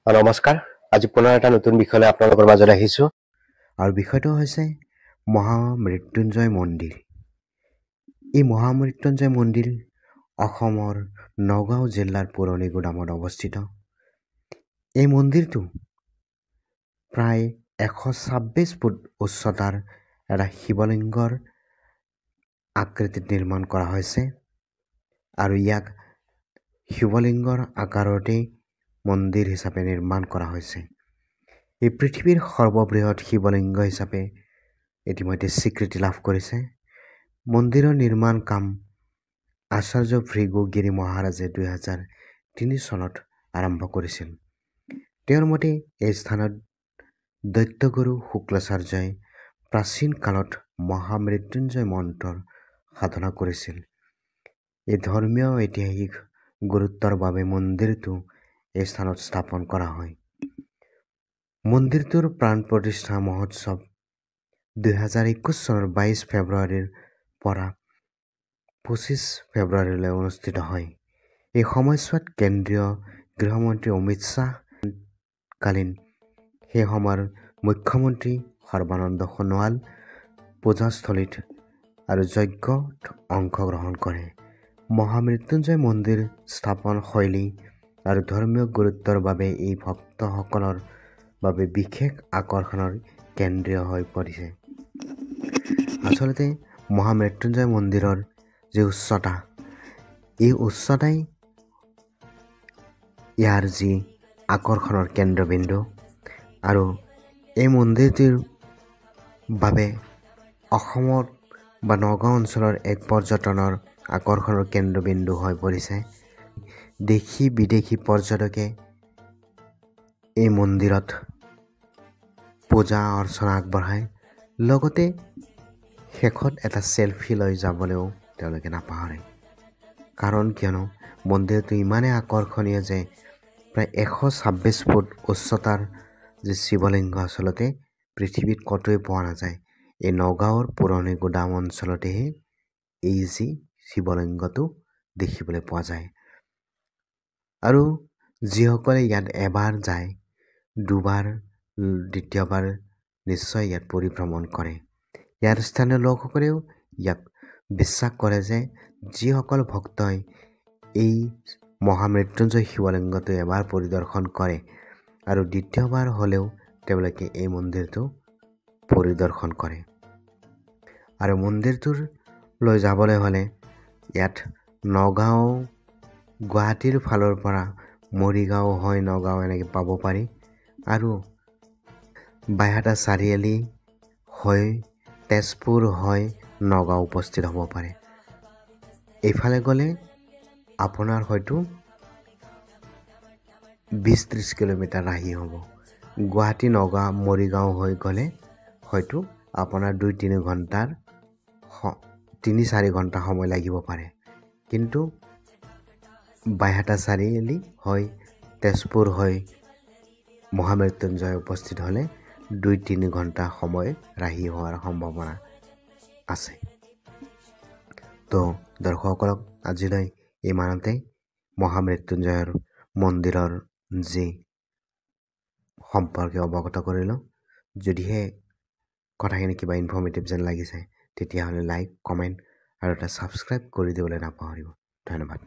নমস্কাৰ। আজি পুনৰ এটা নতুন বিষয়লৈ আপোনালোকৰ মাজত আহিছোঁ আৰু বিষয়টো হৈছে মহামৃত্যুঞ্জয় মন্দিৰ। এই মহামৃত্যুঞ্জয় মন্দিৰ অসমৰ নগাঁও জিলাৰ পুৰণি গুদামত অৱস্থিত। এই মন্দিৰটো প্ৰায় 126 ফুট উচ্চতাৰ এটা শিৱলিংগৰ আকৃতিত নিৰ্মাণ কৰা হৈছে আৰু ইয়াক শিৱলিংগৰ আকাৰতেই মন্দিৰ হিচাপে নিৰ্মাণ কৰা হৈছে। এই পৃথিৱীৰ সৰ্ববৃহৎ শিৱলিংগ হিচাপে ইতিমধ্যে স্বীকৃতি লাভ কৰিছে। মন্দিৰৰ নিৰ্মাণ কাম আচাৰ্য ভৃগু গিৰি মহাৰাজে 2003 চনত আৰম্ভ কৰিছিল। তেওঁৰ মতে এই স্থানত দৈত্যগুৰু শুক্লাচাৰ্যই প্ৰাচীন কালত মহামৃত্যুঞ্জয় মন্ত্ৰৰ সাধনা কৰিছিল। এই ধৰ্মীয় ঐতিহাসিক গুৰুত্বৰ বাবে মন্দিৰটো এই স্থানত স্থাপন কৰা হয়। মন্দিৰটোৰ প্ৰাণ প্ৰতিষ্ঠা মহোৎসৱ 2021 চনৰ 22 ফেব্ৰুৱাৰীৰ পৰা 25 ফেব্ৰুৱাৰীলৈ অনুষ্ঠিত হয়। এই সময়ছোৱাত কেন্দ্ৰীয় গৃহমন্ত্ৰী অমিত শ্বাহ কালীন সেই সময়ৰ মুখ্যমন্ত্ৰী সৰ্বানন্দ সোণোৱাল পূজাস্থলীত আৰু যজ্ঞত অংশগ্ৰহণ কৰে। মহামৃত্যুঞ্জয় মন্দিৰ স্থাপন শৈলী আৰু ধৰ্মীয় গুৰুত্বৰ বাবে এই ভক্তসকলৰ বাবে বিশেষ আকৰ্ষণৰ কেন্দ্ৰ হৈ পৰিছে। আচলতে মহামৃত্যুঞ্জয় মন্দিৰৰ যি উচ্চতা, এই উচ্চতাই ইয়াৰ যি আকৰ্ষণৰ কেন্দ্ৰবিন্দু আৰু এই মন্দিৰটিৰ বাবে অসমৰ বা নগাঁও অঞ্চলৰ এক পৰ্যটনৰ আকৰ্ষণৰ কেন্দ্ৰবিন্দু হৈ পৰিছে। দেশী বিদেশী পৰ্যটকে এই মন্দিৰত পূজা অৰ্চনা আগবঢ়ায়, লগতে শেষত এটা চেলফি লৈ যাবলৈও তেওঁলোকে নাপাহৰে। কাৰণ কিয়নো মন্দিৰটো ইমানেই আকৰ্ষণীয় যে প্ৰায় 126 ফুট উচ্চতাৰ যি শিৱলিংগ আচলতে পৃথিৱীত ক'তোৱে পোৱা নাযায়। এই নগাঁৱৰ পুৰণি গুদাম অঞ্চলতেহে এই যি শিৱলিংগটো দেখিবলৈ পোৱা যায়। আৰু যিসকলে ইয়াত এবাৰ যায়, দুবাৰ দ্বিতীয়বাৰ নিশ্চয় ইয়াত পৰিভ্ৰমণ কৰে। ইয়াৰ স্থানীয় লোকসকলেও ইয়াক বিশ্বাস কৰে যে যিসকল ভক্তই এই মহামৃত্যুঞ্জয় শিৱলিংগটো এবাৰ পৰিদৰ্শন কৰে আৰু দ্বিতীয়বাৰ হ'লেও তেওঁলোকে এই মন্দিৰটো পৰিদৰ্শন কৰে। আৰু মন্দিৰটোলৈ যাবলৈ হ'লে ইয়াত নগাঁও গুৱাহাটীৰ ফালৰ পৰা মৰিগাঁও হৈ নগাঁও এনেকৈ পাব পাৰি আৰু বাইহাটা চাৰিআলি হৈ তেজপুৰ হৈ নগাঁও উপস্থিত হ'ব পাৰে। এইফালে গ'লে আপোনাৰ হয়তো 20-30 কিলোমিটাৰ ৰাহি হ'ব। গুৱাহাটী নগাঁও মৰিগাঁও হৈ গ'লে হয়তো আপোনাৰ 2-3 ঘণ্টাৰ 3-4 ঘণ্টা সময় লাগিব পাৰে। কিন্তু বাইহাটা চাৰিআলি হৈ তেজপুৰ হৈ মহামৃত্যুঞ্জয় উপস্থিত হ'লে 2-3 ঘণ্টা সময় ৰাহি হোৱাৰ সম্ভাৱনা আছে। তো দৰ্শকসকলক আজিলৈ ইমানতে মহামৃত্যুঞ্জয়ৰ মন্দিৰৰ যি সম্পৰ্কে অৱগত কৰিলোঁ। যদিহে কথাখিনি কিবা ইনফৰ্মেটিভ যেন লাগিছে তেতিয়াহ'লে লাইক, কমেণ্ট আৰু এটা ছাবস্ক্ৰাইব কৰি দিবলৈ নাপাহৰিব। ধন্যবাদ।